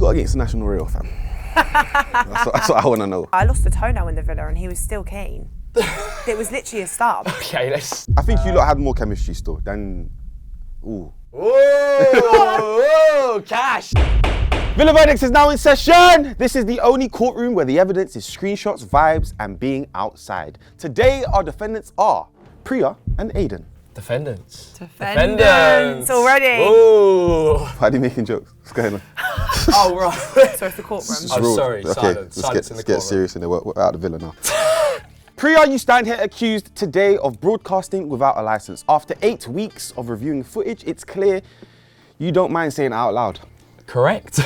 got against the national rail, fam? That's what I want to know. I lost a toenail in the villa and he was still keen. It was literally a stub. Okay, let's... I think you lot had more chemistry still than... Ooh. Ooh, Cash! Villa Verdicts is now in session. This is the only courtroom where the evidence is screenshots, vibes, and being outside. Today, our defendants are Priya and Aidan. Defendants. Defendants already. Ooh. Why are you making jokes? What's going on? Oh, right. So it's the courtroom. I'm sorry, Okay, silence. let's In the get serious in there. We're out of the villa now. Priya, you stand here accused today of broadcasting without a license. After 8 weeks of reviewing footage, it's clear you don't mind saying it out loud. Correct.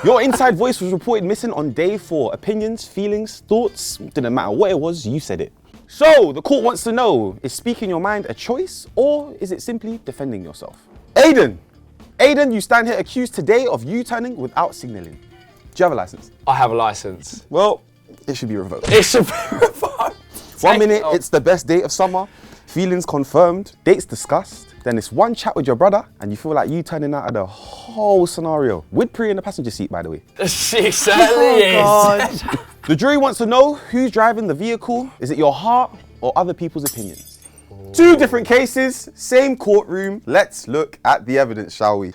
Your inside voice was reported missing on day 4. Opinions, feelings, thoughts, didn't matter what it was, you said it. So, the court wants to know, is speaking your mind a choice or is it simply defending yourself? Aidan, you stand here accused today of U-turning without signalling. Do you have a license? I have a license. Well, it should be revoked. It should be revoked. 1 minute, it's the best date of summer, feelings confirmed, dates discussed, then it's one chat with your brother and you feel like you turning out of the whole scenario. With Priya in the passenger seat, by the way. She certainly is. God. The jury wants to know who's driving the vehicle. Is it your heart or other people's opinions? Ooh. 2 different cases, same courtroom. Let's look at the evidence, shall we?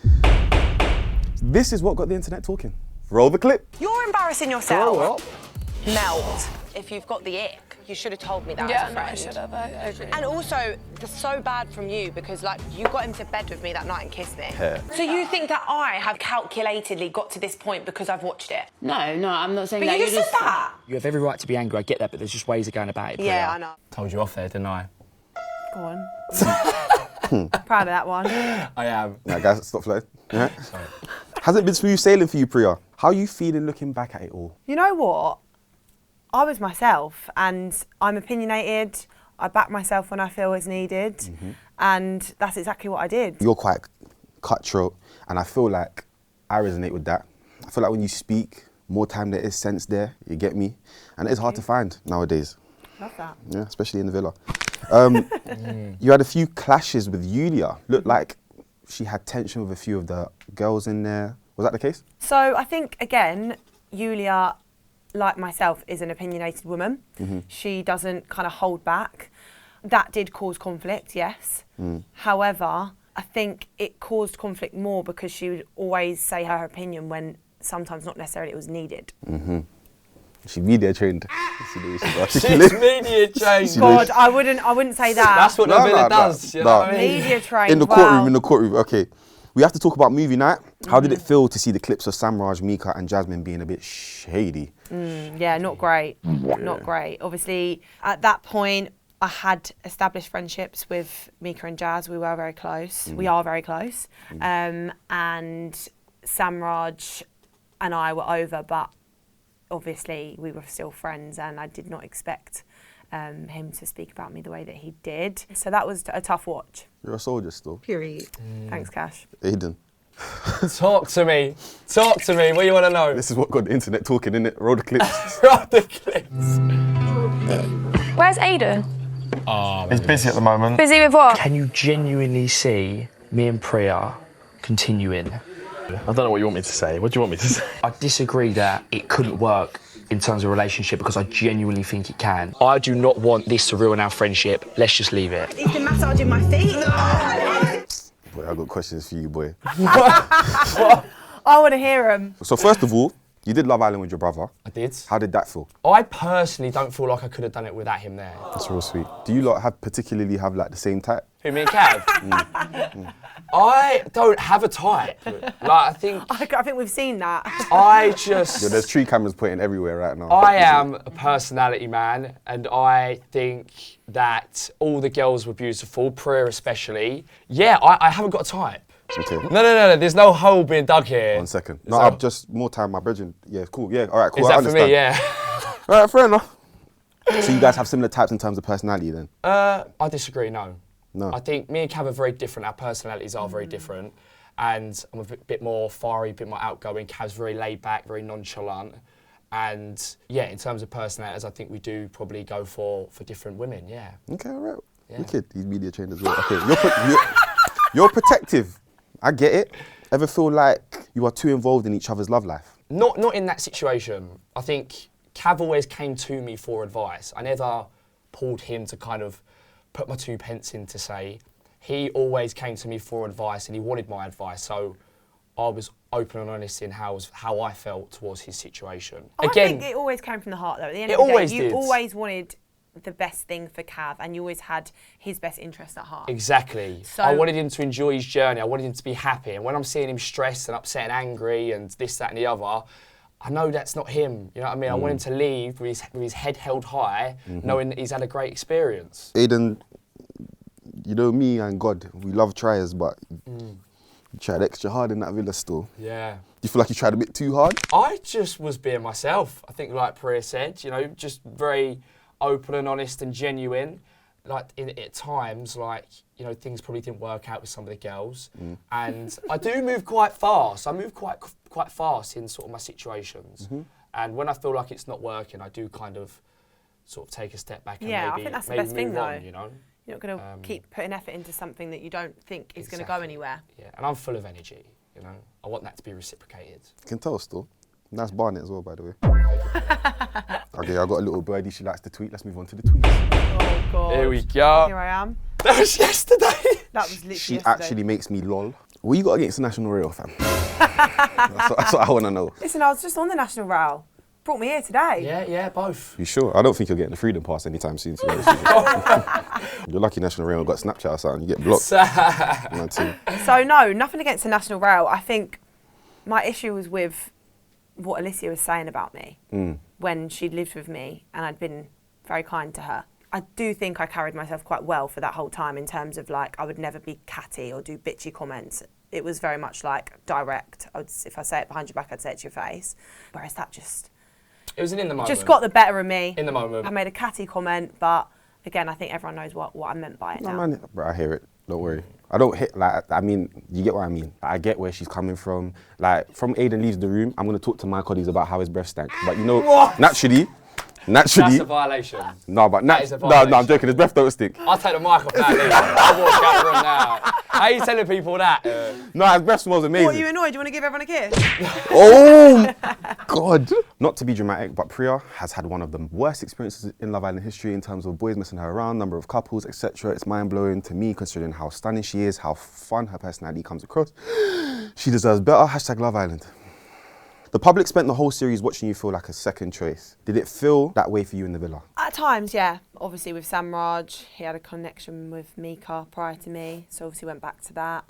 This is what got the internet talking. Roll the clip. You're embarrassing yourself. Grow up. Melt. If you've got the ick, you should have told me that as a friend. I should have. I agree. And also, it's so bad from you because, like, you got into bed with me that night and kissed me. Yeah. So you think that I have calculatedly got to this point because I've watched it? No, I'm not saying But that. you just said that. You have every right to be angry, I get that, but there's just ways of going about it. Yeah, I know. Told you off there, didn't I? Go on. Proud of that one. I am. Nah, guys, stop flirting. Yeah. Hasn't been smooth sailing for you, Priya. How are you feeling looking back at it all? You know what? I was myself and I'm opinionated. I back myself when I feel it's needed. And that's exactly what I did. You're quite cutthroat and I feel like I resonate with that. I feel like when you speak, more time there is sense there, you get me? And it's hard to find nowadays. Love that. Yeah, especially in the villa. You had a few clashes with Yulia. Looked like she had tension with a few of the girls in there. Was that the case? So I think, again, Yulia, like myself, is an opinionated woman. She doesn't kind of hold back. That did cause conflict, yes. However, I think it caused conflict more because she would always say her opinion when sometimes not necessarily it was needed. She media trained. She's media trained. God, I wouldn't say that. That's what the villa does. You know what I mean? Media trained. In the courtroom, okay. We have to talk about movie night. How did it feel to see the clips of Samraj, Mika and Jasmine being a bit shady? Yeah, not great. Not great. Obviously, at that point, I had established friendships with Mika and Jazz. We were very close. We are very close. And Samraj and I were over, but obviously we were still friends and I did not expect him to speak about me the way that he did. So that was a tough watch. You're a soldier still. Period. Thanks, Cash. Aidan. Talk to me. Talk to me. What do you want to know? This is what got the internet talking, innit? Roll the clips. Roll the clips. Where's Aidan? He's busy at the moment. Busy with what? Can you genuinely see me and Priya continuing? I don't know what you want me to say. What do you want me to say? I disagree that it couldn't work in terms of relationship because I genuinely think it can. I do not want this to ruin our friendship. Let's just leave it. He's been massaging my feet. Boy, I got questions for you, boy. I want to hear him. So first of all, you did Love Island with your brother. I did. How did that feel? I personally don't feel like I could have done it without him there. That's real sweet. Do you lot particularly have like the same type? Who, me and Cav? I don't have a type. Like, I think we've seen that. I just... Yo, there's 3 cameras pointing everywhere right now. I am a personality man, and I think that all the girls were beautiful, Priya especially. Yeah, I haven't got a type. Okay. No, there's no hole being dug here. 1 second. No, I've just more time, my brethren. Yeah, cool. Yeah, all right, cool. Is I that for understand. me? Yeah. All right, fair enough. So you guys have similar types in terms of personality then? I disagree, no. No. I think me and Cav are very different. Our personalities are very different. And I'm a bit more fiery, a bit more outgoing. Cav's very laid back, very nonchalant. And yeah, in terms of personalities, I think we do probably go for different women, yeah. Okay, all right. Yeah. Wicked. He's media trained as well. Okay, you're protective. I get it. Ever feel like you are too involved in each other's love life? Not in that situation. I think Cav always came to me for advice. I never pulled him to kind of put my 2 pence in to say. He always came to me for advice and he wanted my advice. So I was open and honest in how I felt towards his situation. I think it always came from the heart though. At the end of the day, you always wanted the best thing for Cav and you always had his best interest at heart. Exactly. So I wanted him to enjoy his journey. I wanted him to be happy. And when I'm seeing him stressed and upset and angry and this, that and the other, I know that's not him. You know what I mean? I want him to leave with his head held high, knowing that he's had a great experience. Aidan, you know me and God, we love tryers, but you tried extra hard in that villa store. Yeah. Do you feel like you tried a bit too hard? I just was being myself. I think like Priya said, you know, just very open and honest and genuine. Like at times, like, you know, things probably didn't work out with some of the girls. And I do move quite fast. I move quite fast in sort of my situations. And when I feel like it's not working, I do kind of sort of take a step back and maybe I think that's the best thing move though. on, you know? You're not going to keep putting effort into something that you don't think is going to go anywhere. Yeah, and I'm full of energy, you know? I want that to be reciprocated. You can tell still. Nice Barnet as well, by the way. Okay, I got a little birdie, she likes to tweet. Let's move on to the tweets. Oh, God. Here we go. Here I am. That was yesterday. That was literally She yesterday. actually makes me lol. What you got against the National Rail, fam? that's what I want to know. Listen, I was just on the National Rail. Brought me here today. Yeah, both. You sure? I don't think you're getting the Freedom Pass anytime soon. To be honest with you. You're lucky National Rail got Snapchat or something. You get blocked. So no, nothing against the National Rail. I think my issue was with what Alicia was saying about me when she'd lived with me and I'd been very kind to her. I do think I carried myself quite well for that whole time in terms of like I would never be catty or do bitchy comments. It was very much like direct. If I say it behind your back, I'd say it to your face. Whereas that just... It was in the moment. Just got the better of me. In the moment. I made a catty comment, but again, I think everyone knows what I meant by it now. No, man, bro, I hear it. Don't worry. I don't hit, like, I mean, you get what I mean. I get where she's coming from. Like, from Aidan leaves the room, I'm going to talk to my colleagues about how his breath stank. But you know, naturally... That's a violation. No, but that is a no, violation. I'm joking. His breath don't stink. I'll take the mic off now. I'll walk out the room now. How are you telling people that? No, his breath smells amazing. What, are you annoyed? Do you want to give everyone a kiss? Oh, God. Not to be dramatic, but Priya has had one of the worst experiences in Love Island history in terms of boys messing her around, number of couples, etc. It's mind-blowing to me considering how stunning she is, how fun her personality comes across. She deserves better. # Love Island. The public spent the whole series watching you feel like a second choice. Did it feel that way for you in the villa? At times, yeah. Obviously with Samraj, he had a connection with Mika prior to me, so obviously went back to that.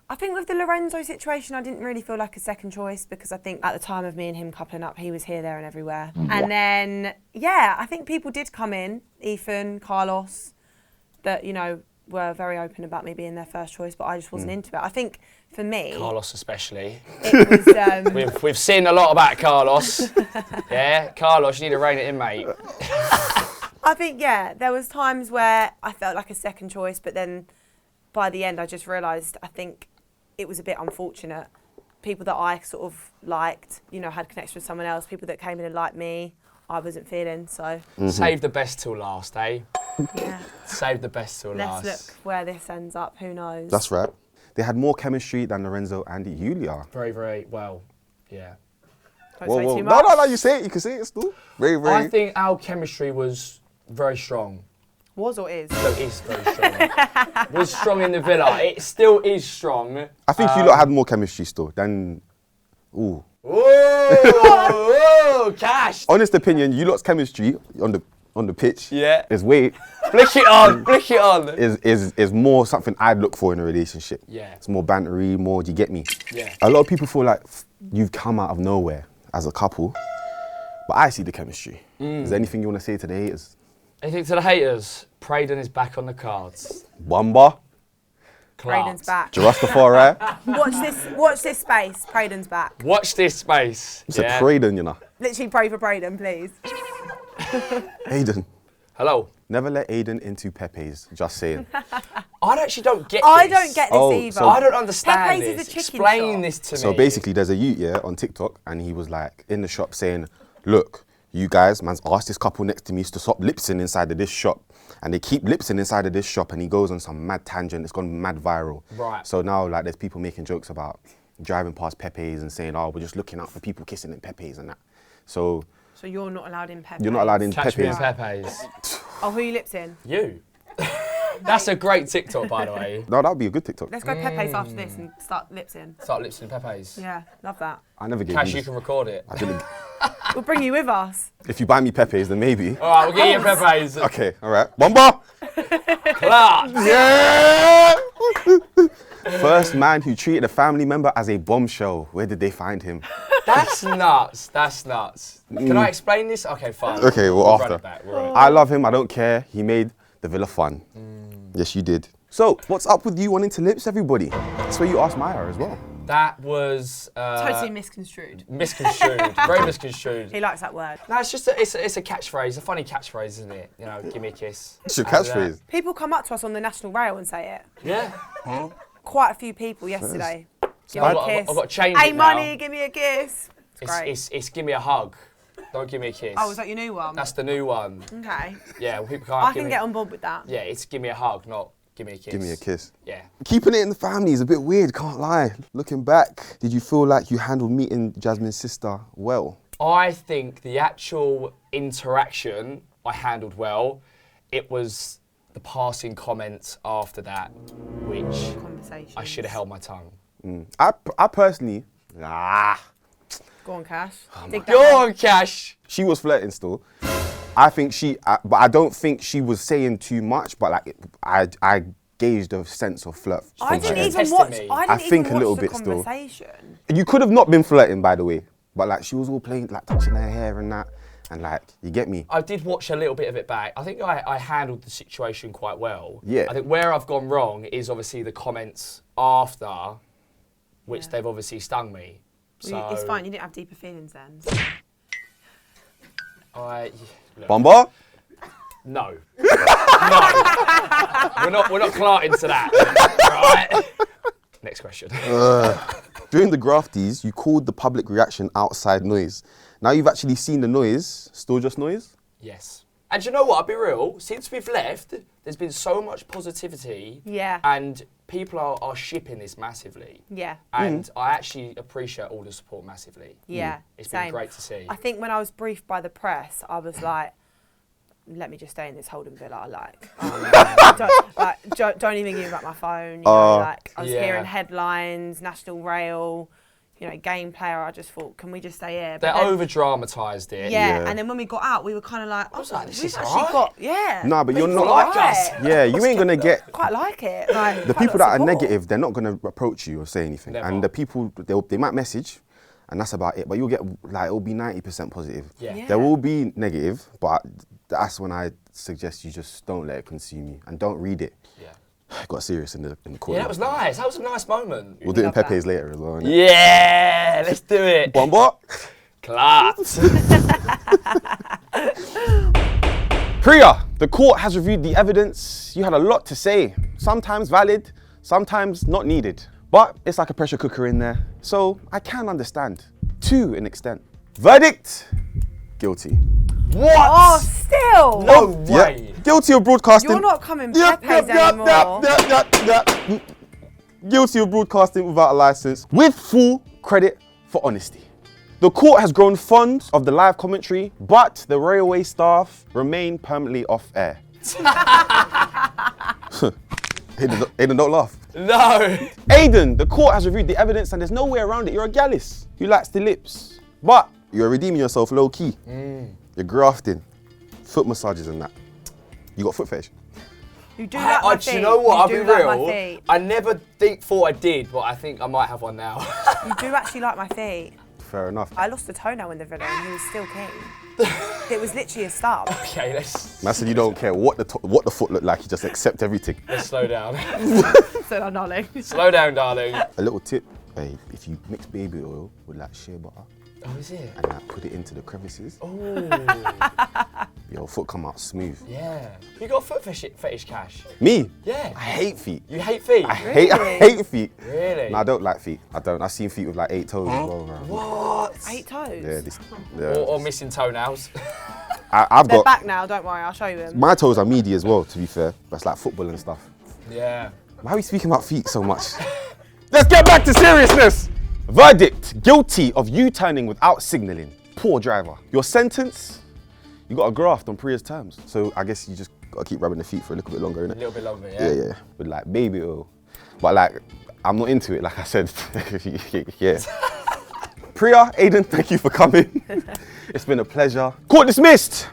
I think with the Lorenzo situation, I didn't really feel like a second choice because I think at the time of me and him coupling up, he was here, there and everywhere. And then, yeah, I think people did come in, Ethan, Carlos, that, you know, were very open about me being their first choice, but I just wasn't into it. I think for me... Carlos especially. It was... We've seen a lot about Carlos. Yeah, Carlos, you need to rein it in, mate. I think, yeah, there was times where I felt like a second choice, but then by the end I just realised I think it was a bit unfortunate. People that I sort of liked, you know, had connection with someone else, people that came in and liked me, I wasn't feeling, so... Save the best till last, eh? Yeah. Save the best till last. Let's look where this ends up, who knows? That's right. They had more chemistry than Lorenzo and Julia. Very, very well, yeah. Don't say too much. No, you say it, you can say it still. Very, very... I think our chemistry was very strong. Was or is? No, it is very strong. Was strong in the villa. It still is strong. I think you lot had more chemistry still than... Ooh. Ooh, Cash. Honest opinion, you lot's chemistry on the pitch is weight. Flick it on. Is more something I'd look for in a relationship. Yeah. It's more bantery, more, do you get me? Yeah. A lot of people feel like you've come out of nowhere as a couple, but I see the chemistry. Is there anything you want to say to the haters? Anything to the haters? Praden is back on the cards. Wamba, Praden's back. Rastafari. Watch this space. Praden's back. Watch this space. It's a Praden, you know. Literally pray for Praden, please. Aidan. Hello. Never let Aidan into Pepe's, just saying. I actually don't get I this. don't get this either. so- I don't understand Pepe's this. is a chicken Explain shop. this to me. So basically, there's a youth on TikTok, and he was like in the shop saying, "Look, you guys, man's asked this couple next to me to stop lip-syncing inside of this shop, and they keep lip-syncing inside of this shop." And he goes on some mad tangent. It's gone mad viral. Right. So now, like, there's people making jokes about driving past Pepe's and saying, "Oh, we're just looking out for people kissing in Pepe's and that." So you're not allowed in Pepe. you're not allowed in Catch me in Pepe's. Pepe's. Oh, who are you lips in? You. That's a great TikTok, by the way. No, that would be a good TikTok. Let's go Pepe's after this and start lips in. Start lips in Pepe's. Yeah, love that. I never gave Cash, you you this. can record it. I didn't. We'll bring you with us. If you buy me Pepe's, then maybe. All right, we'll get you in Pepe's. Okay, all right. Bomba! Class. Yeah! First man who treated a family member as a bombshell. Where did they find him? That's nuts. That's nuts. Can I explain this? Okay, fine. Okay, well, We'll after. run it back. We'll run it back. I love him. I don't care. He made the villa fun. Yes, you did. So, what's up with you wanting to lips everybody? That's where you asked Maya as well. That was Totally misconstrued. misconstrued. Very misconstrued. He likes that word. No, it's just it's a catchphrase, a funny catchphrase, isn't it? You know, give me a kiss. It's your And, catchphrase. People come up to us on the National Rail and say it. Yeah. Quite a few people yesterday. Give I've me a got- kiss. I've got to change Hey, it now. money, give me a kiss. It's great. It's give me a hug. Don't give me a kiss. Oh, is that your new one? That's the new one. Okay. Yeah, well, people can't. I give can me, get on board with that. Yeah, it's give me a hug, not give me a kiss. Give me a kiss. Yeah. Keeping it in the family is a bit weird, can't lie. Looking back, did you feel like you handled meeting Jasmine's sister well? I think the actual interaction I handled well. It was the passing comments after that, which Conversations. I should have held my tongue. I personally, Go on, Cash. Oh Dig that Go out. on, Cash. she was flirting still. I think but I don't think she was saying too much, but like, I gauged a sense of flirt. I from her didn't end. even Testing watch. me. I I didn't think even a little watch the bit still. conversation. You could have not been flirting, by the way, but like, she was all playing, like touching her hair and that, and like, you get me? I did watch a little bit of it back. I think I handled the situation quite well. Yeah. I think where I've gone wrong is obviously the comments after, which Yeah. they've obviously stung me. So It's fine. You didn't have deeper feelings then. Look, Bomba? no. No. We're not clarting to that. Right? Next question. During the grafties, you called the public reaction outside noise. Now you've actually seen the noise, still just noise? Yes. And do you know what? I'll be real. Since we've left, there's been so much positivity. Yeah. And people are shipping this massively. Yeah. And I actually appreciate all the support massively. Yeah. It's Same. been great to see. I think when I was briefed by the press, I was like, let me just stay in this holding villa I like. Don't even give me back my phone. You know, like I was Yeah. hearing headlines, National Rail, you know, game player. I just thought, can we just stay here? They But then- over dramatised it. Yeah, Yeah. and then when we got out, we were kind of like, was like, this we've is actually alright. got, yeah. Nah, but you're people not like us. it. Yeah, you ain't gonna get Quite like it. Like, the quite people a that lot are of support. negative. They're not gonna approach you or say anything, Never. and the people they might message, and that's about it. But you'll get like it'll be 90% positive. Yeah. Yeah. There will be negative, but that's when I suggest you just don't let it consume you and don't read it. Yeah. Got serious in the court. Yeah, that was nice. That was a nice moment. We'll do it in Love that. Pepe's later as well. innit? Yeah, let's do it. Bomba. Class. Priya, the court has reviewed the evidence. You had a lot to say, sometimes valid, sometimes not needed. But it's like a pressure cooker in there, so I can understand, to an extent. Verdict, guilty. What? Oh, still. No way. Yep. Guilty of broadcasting. You're not coming Pepe's anymore. Yep. Guilty of broadcasting without a license, with full credit for honesty. The court has grown fond of the live commentary, but the railway staff remain permanently off air. Aidan, don't laugh. No. Aidan, the court has reviewed the evidence and there's no way around it. You're a gallus who likes the lips. But you're redeeming yourself low key. You're grafting, foot massages and that. You got foot fetish. You do like my Do you feet. know what? I'll You be do like my real. feet. I never thought I did, but I think I might have one now. You do actually like my feet. Fair enough. I lost a toenail in the villa and he was still keen. It was literally a stub. Okay, let's Man said you don't care what the foot looked like, you just accept everything. slow down. So I'm not like. Slow down, darling. A little tip, hey, if you mix baby oil with like shea butter Oh, is it? and like put it into the crevices, Oh, your foot come out smooth. yeah. You got foot fetish, Cash? Me? Yeah. I hate feet. You hate feet? I hate feet. Really? No, I don't like feet. I don't. I've seen feet with like 8 toes as well, man. What? 8 toes. Yeah, Or missing toenails. I've They're got, back now, don't worry, I'll show you them. my toes are meaty as well, to be fair. That's like football and stuff. Yeah. Why are we speaking about feet so much? Let's get back to seriousness. Verdict, guilty of U-turning without signalling. Poor driver. Your sentence, you got a graft on Priya's terms. So I guess you just gotta keep rubbing the feet for a little bit longer, innit? A little bit longer, yeah. Yeah. With like baby oil. But like, I'm not into it, like I said. Yeah. Priya, Aidan, thank you for coming. It's been a pleasure. Court dismissed.